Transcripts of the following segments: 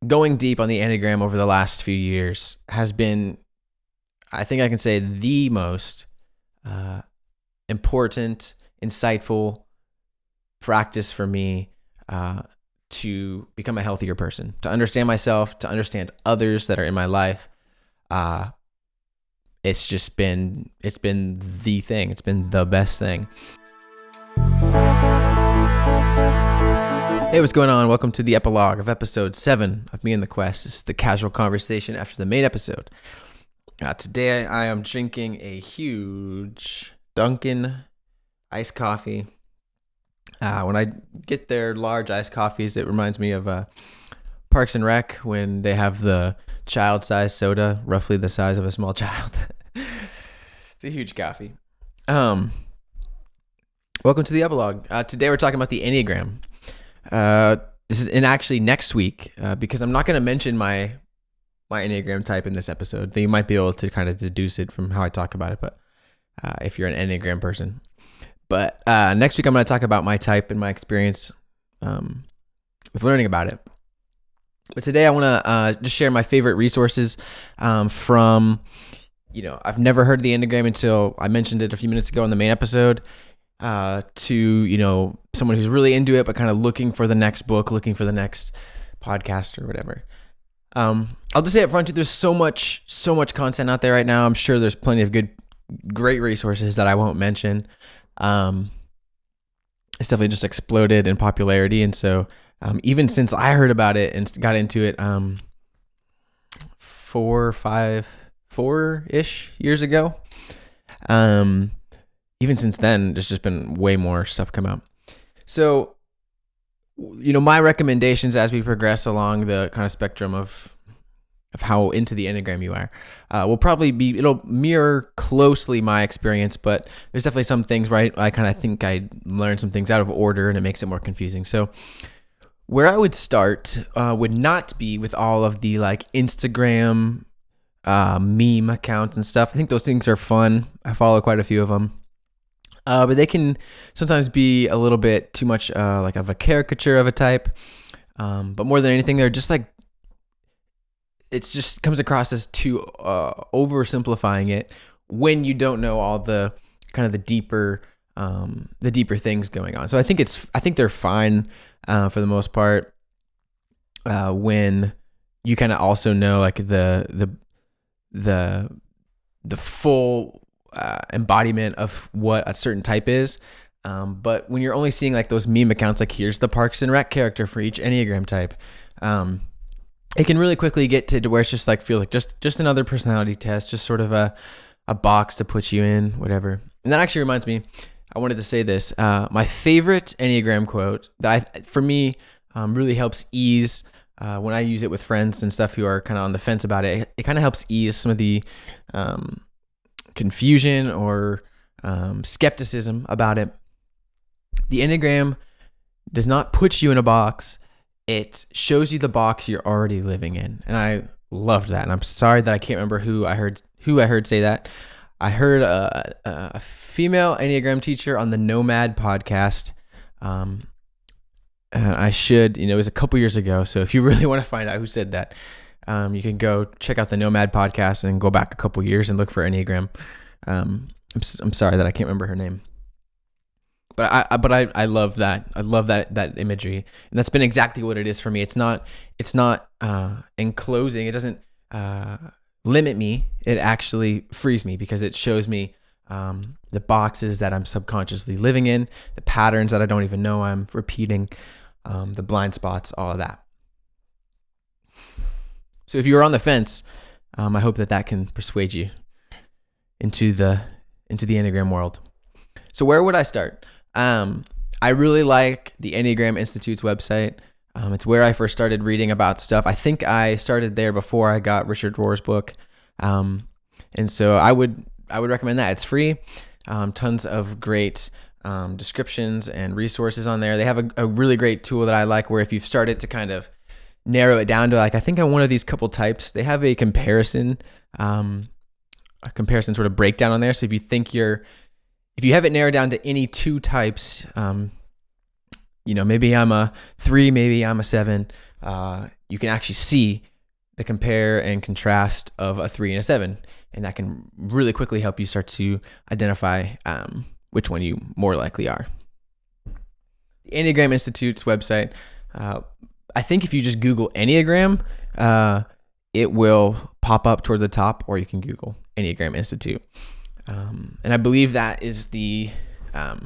going deep on the Enneagram over the last few years has been, I think I can say, the most important, insightful practice for me to become a healthier person, to understand myself, to understand others that are in my life. It's been the thing. It's been the best thing. Hey, what's going on? Welcome to the Epilogue of episode 7 of Me and the Quest. This is the casual conversation after the main episode. Today I am drinking a huge Dunkin' iced coffee. When I get their large iced coffees, it reminds me of Parks and Rec when they have the child-sized soda, roughly the size of a small child. It's a huge coffee. Welcome to the Epilogue. Today we're talking about the Enneagram. This is actually next week, because I'm not going to mention my Enneagram type in this episode. You might be able to kind of deduce it from how I talk about it, but if you're an Enneagram person. But next week I'm going to talk about my type and my experience with learning about it. But today I want to just share my favorite resources from, I've never heard of the Enneagram until I mentioned it a few minutes ago in the main episode, to, someone who's really into it, but kind of looking for the next book, looking for the next podcast or whatever. I'll just say up front, there's so much content out there right now. I'm sure there's plenty of great resources that I won't mention. It's definitely just exploded in popularity. And so, even since I heard about it and got into it, 4-ish years ago, even since then, there's just been way more stuff come out. So, my recommendations as we progress along the kind of spectrum of how into the Enneagram you are, will probably it'll mirror closely my experience, but there's definitely some things where I kind of think I learned some things out of order and it makes it more confusing. So where I would start would not be with all of the Instagram meme accounts and stuff. I think those things are fun. I follow quite a few of them. But they can sometimes be a little bit too much of a caricature of a type. But more than anything, they're just it just comes across as too oversimplifying it when you don't know all the kind of the deeper things going on. So I think they're fine for the most part when you kind of also know the full embodiment of what a certain type is. But when you're only seeing those meme accounts, here's the Parks and Rec character for each Enneagram type, it can really quickly get to where it's just feels like just another personality test, just sort of a box to put you in, whatever. And that actually reminds me, I wanted to say this. My favorite Enneagram quote that for me really helps ease when I use it with friends and stuff who are kind of on the fence about it. It kind of helps ease some of the confusion or skepticism about it. The Enneagram does not put you in a box. It shows you the box you're already living in. And I loved that. And I'm sorry that I can't remember who I heard say that. I heard a female Enneagram teacher on the Nomad podcast. I should, it was a couple years ago. So if you really want to find out who said that, you can go check out the Nomad podcast and go back a couple years and look for Enneagram. I'm sorry that I can't remember her name. But I love that. I love that imagery, and that's been exactly what it is for me. It's not enclosing. It doesn't limit me. It actually frees me because it shows me the boxes that I'm subconsciously living in, the patterns that I don't even know I'm repeating, the blind spots, all of that. So if you're on the fence, I hope that can persuade you into the Enneagram world. So where would I start? I really like the Enneagram Institute's website. It's where I first started reading about stuff. I think I started there before I got Richard Rohr's book. And so I would recommend that. It's free. Tons of great descriptions and resources on there. They have a really great tool that I like where if you've started to kind of narrow it down to I think I'm one of these couple types, they have a comparison sort of breakdown on there. So if you have it narrowed down to any two types, maybe I'm a 3, maybe I'm a 7, you can actually see the compare and contrast of a 3 and a 7. And that can really quickly help you start to identify which one you more likely are. The Enneagram Institute's website, I think if you just Google Enneagram, it will pop up toward the top, or you can Google Enneagram Institute. And I believe that is the, I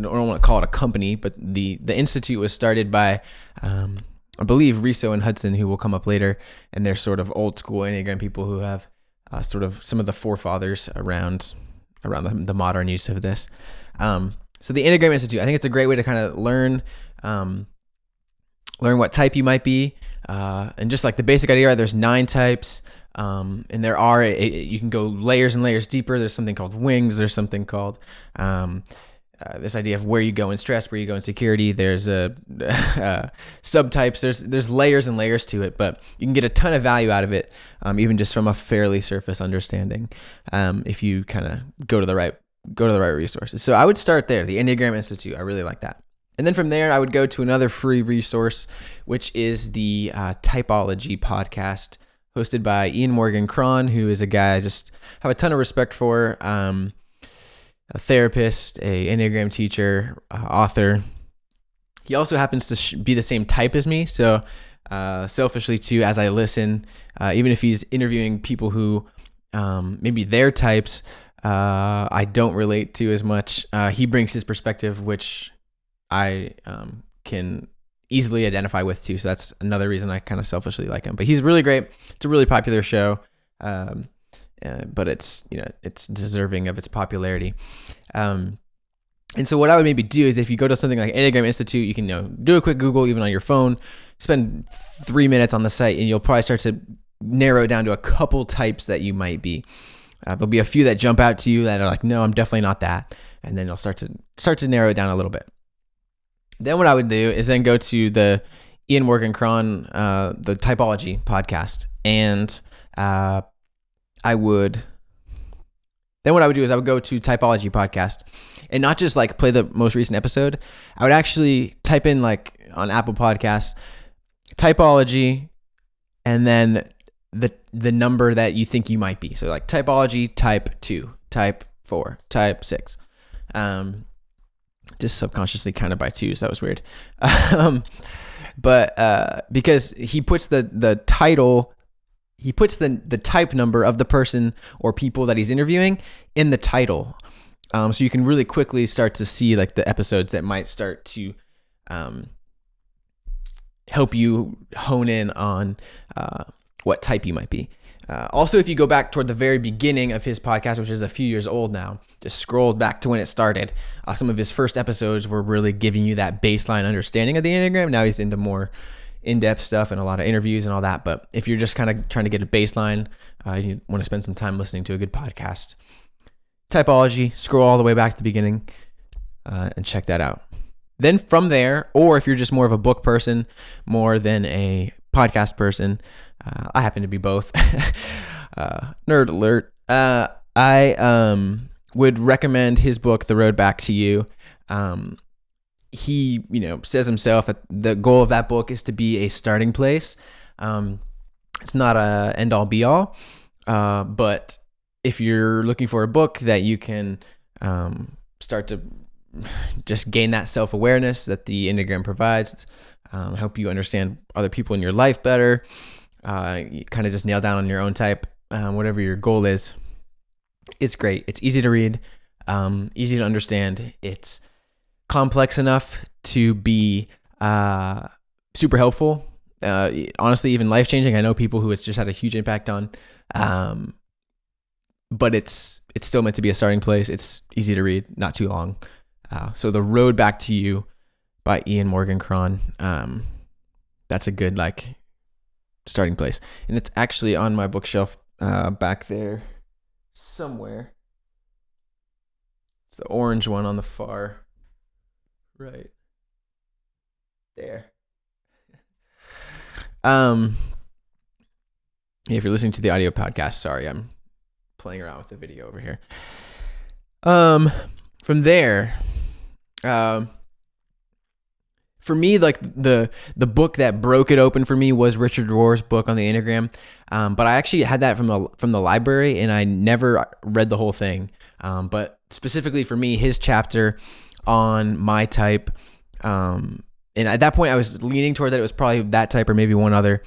don't want to call it a company, but the Institute was started by, I believe, Riso and Hudson, who will come up later, and they're sort of old school Enneagram people who have sort of some of the forefathers around the modern use of this. So the Enneagram Institute, I think it's a great way to kind of learn what type you might be, and just like the basic idea, there's 9 types, and there are, you can go layers and layers deeper. There's something called wings. There's something called this idea of where you go in stress, where you go in security. There's subtypes. There's layers and layers to it, but you can get a ton of value out of it, even just from a fairly surface understanding, if you kind of go to the right resources. So I would start there, the Enneagram Institute. I really like that. And then from there, I would go to another free resource, which is the Typology podcast, hosted by Ian Morgan Cron, who is a guy I just have a ton of respect for. A therapist, a Enneagram teacher, author. He also happens to be the same type as me. So selfishly too, as I listen, even if he's interviewing people who maybe their types I don't relate to as much, he brings his perspective, which I can easily identify with too. So that's another reason I kind of selfishly like him. But he's really great. It's a really popular show. But it's deserving of its popularity. And so what I would maybe do is, if you go to something like Enneagram Institute, you can do a quick Google even on your phone, spend 3 minutes on the site, and you'll probably start to narrow it down to a couple types that you might be. There'll be a few that jump out to you that are like, no, I'm definitely not that, and then you'll start to narrow it down a little bit. Then what I would do is then go to the Ian Morgan Cron, the Typology podcast, and what I would do is I would go to Typology podcast, and not just like play the most recent episode. I would actually type in, like on Apple Podcasts, Typology, and then the number that you think you might be. So like Typology, type 2, type 4, type 6. Just subconsciously counted by 2, so that was weird. But because he puts the title, he puts the type number of the person or people that he's interviewing in the title. So you can really quickly start to see like the episodes that might start to help you hone in on what type you might be. Also, if you go back toward the very beginning of his podcast, which is a few years old now, just scrolled back to when it started, some of his first episodes were really giving you that baseline understanding of the Enneagram. Now he's into more in-depth stuff and a lot of interviews and all that. But if you're just kind of trying to get a baseline, you want to spend some time listening to a good podcast, Typology, scroll all the way back to the beginning and check that out. Then from there, or if you're just more of a book person more than a podcast person, I happen to be both. Nerd alert. I would recommend his book, The Road Back to You. He, says himself that the goal of that book is to be a starting place. It's not a end all be all, but if you're looking for a book that you can start to just gain that self-awareness that the Enneagram provides, help you understand other people in your life better, you kind of just nail down on your own type, whatever your goal is, it's great. It's easy to read, easy to understand. It's complex enough to be super helpful. Honestly, even life-changing. I know people who it's just had a huge impact on, but it's still meant to be a starting place. It's easy to read, not too long. So The Road Back to You by Ian Morgan Cron. That's a good starting place. And it's actually on my bookshelf back there somewhere. It's the orange one on the far right there. If you're listening to the audio podcast, sorry, I'm playing around with the video over here. From there, for me, like the book that broke it open for me was Richard Rohr's book on the Enneagram. But I actually had that from the library, and I never read the whole thing. But specifically for me, his chapter on my type, and at that point I was leaning toward that it was probably that type or maybe one other,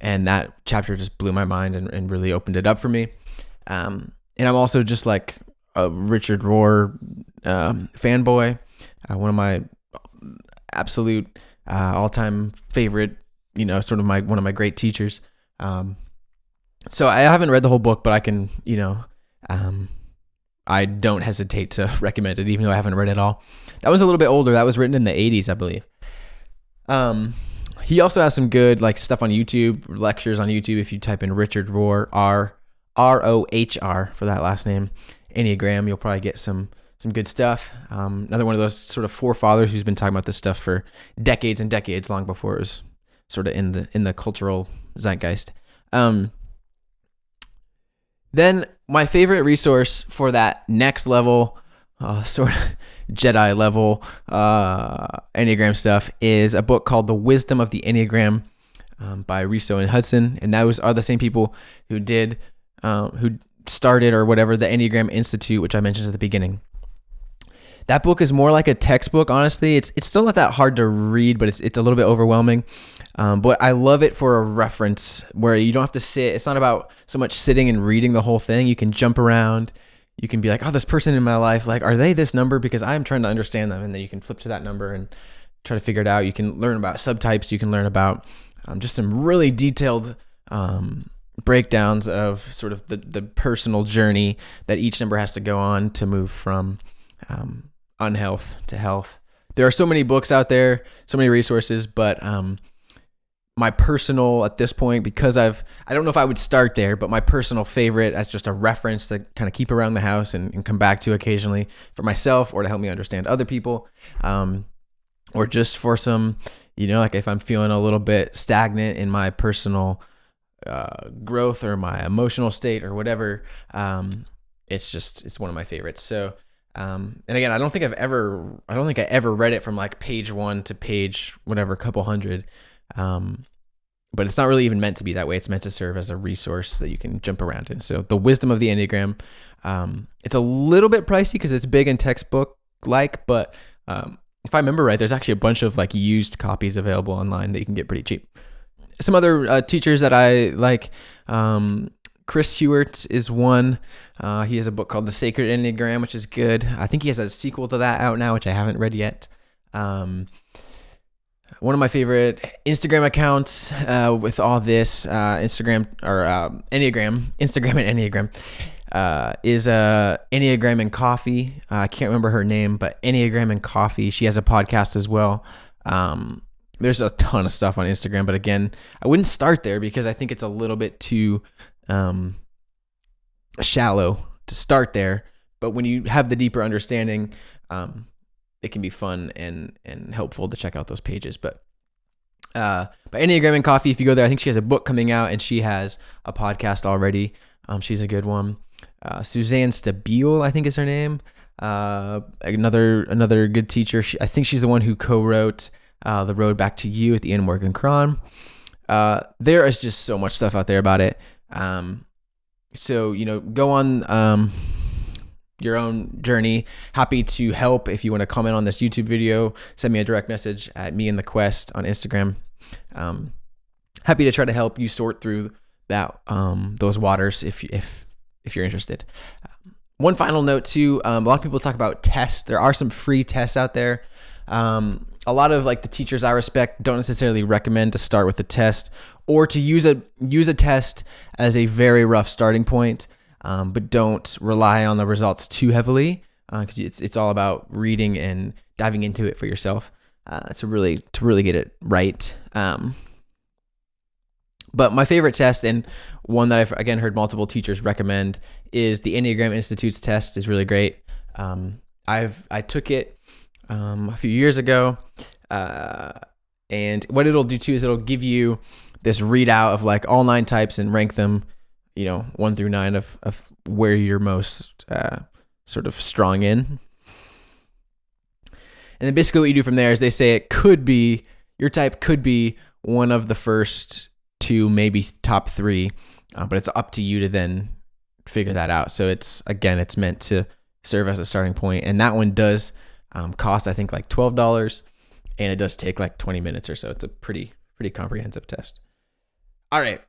and that chapter just blew my mind and really opened it up for me. And I'm also just like a Richard Rohr fanboy, one of my absolute all-time favorite, sort of one of my great teachers. So I haven't read the whole book, but I can, I don't hesitate to recommend it, even though I haven't read it all. That was a little bit older. That was written in the 80s, I believe. He also has some good like stuff on YouTube, lectures on YouTube. If you type in Richard Rohr, Rohr for that last name, Enneagram, you'll probably get some good stuff. Another one of those sort of forefathers who's been talking about this stuff for decades and decades, long before it was sort of in the cultural zeitgeist. Then my favorite resource for that next level, sort of Jedi level Enneagram stuff is a book called The Wisdom of the Enneagram by Riso and Hudson, and those are the same people who started or whatever the Enneagram Institute, which I mentioned at the beginning. That book is more like a textbook, honestly. It's still not that hard to read, but it's a little bit overwhelming. But I love it for a reference where you don't have to sit. It's not about so much sitting and reading the whole thing. You can jump around. You can be like, oh, this person in my life, like, are they this number? Because I'm trying to understand them. And then you can flip to that number and try to figure it out. You can learn about subtypes. You can learn about just some really detailed breakdowns of sort of the personal journey that each number has to go on to move from unhealth to health. There are so many books out there, so many resources, but my personal, at this point, because I don't know if I would start there, but my personal favorite as just a reference to kind of keep around the house and come back to occasionally for myself or to help me understand other people, or just for some, like if I'm feeling a little bit stagnant in my personal growth or my emotional state or whatever, it's one of my favorites. So, and again, I don't think I ever read it from like page 1 to page whatever, couple hundred. But it's not really even meant to be that way. It's meant to serve as a resource that you can jump around in. So The Wisdom of the Enneagram, it's a little bit pricey because it's big and textbook like, but if I remember right, there's actually a bunch of like used copies available online that you can get pretty cheap. Some other teachers that I like, Chris Heuertz is one. He has a book called The Sacred Enneagram, which is good. I think he has a sequel to that out now, which I haven't read yet. One of my favorite Instagram accounts with all this Instagram and Enneagram is Enneagram and Coffee. I can't remember her name, but Enneagram and Coffee. She has a podcast as well. There's a ton of stuff on Instagram, but again, I wouldn't start there because I think it's a little bit too shallow to start there. But when you have the deeper understanding, it can be fun and helpful to check out those pages. But Enneagram and Coffee, if you go there, I think she has a book coming out and she has a podcast already. She's a good one. Suzanne Stabile, I think is her name. Another good teacher. I think she's the one who co-wrote The Road Back to You at the end, Morgan Cron. There is just so much stuff out there about it. So, go on your own journey. Happy to help. If you want to comment on this YouTube video, send me a direct message at Me and the Quest on Instagram. Happy to try to help you sort through that those waters if you're interested. One final note too, a lot of people talk about tests. There are some free tests out there. A lot of like the teachers I respect don't necessarily recommend to start with a test or to use a test as a very rough starting point. But don't rely on the results too heavily because it's all about reading and diving into it for yourself to really get it right. But my favorite test, and one that I've again heard multiple teachers recommend, is the Enneagram Institute's test. Is really great. I took it a few years ago, and what it'll do too is it'll give you this readout of like all 9 types and rank them, 1 through 9 of where you're most sort of strong in. And then basically what you do from there is they say your type could be one of the first two, maybe top three, but it's up to you to then figure that out. So it's meant to serve as a starting point. And that one does cost, I think, like $12, and it does take like 20 minutes or so. It's a pretty comprehensive test. All right.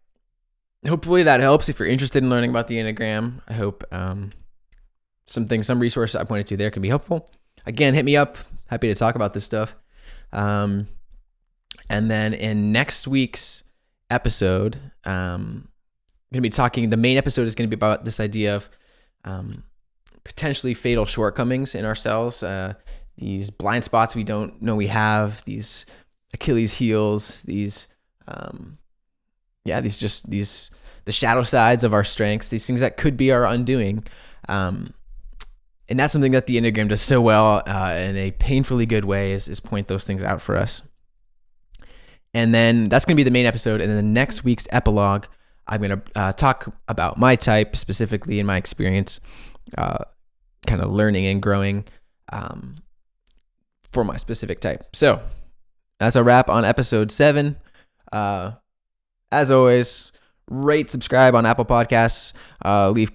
Hopefully that helps if you're interested in learning about the Enneagram. I hope some resources I pointed to there can be helpful. Again, hit me up. Happy to talk about this stuff. And then in next week's episode, I'm going to be talking, the main episode is going to be about this idea of potentially fatal shortcomings in ourselves, these blind spots we don't know we have, these Achilles heels, the shadow sides of our strengths, these things that could be our undoing. And that's something that the Enneagram does so well in a painfully good way is point those things out for us. And then that's going to be the main episode. And then the next week's epilogue, I'm going to talk about my type, specifically in my experience, kind of learning and growing for my specific type. So that's a wrap on episode 7. As always, rate, subscribe on Apple Podcasts, leave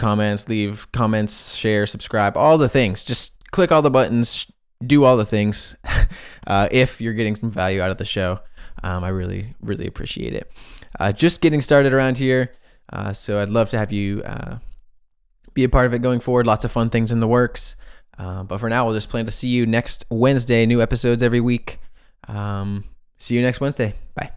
comments, share, subscribe, all the things. Just click all the buttons, do all the things. If you're getting some value out of the show, I really, really appreciate it. Just getting started around here, so I'd love to have you be a part of it going forward. Lots of fun things in the works. But for now, we'll just plan to see you next Wednesday. New episodes every week. See you next Wednesday. Bye.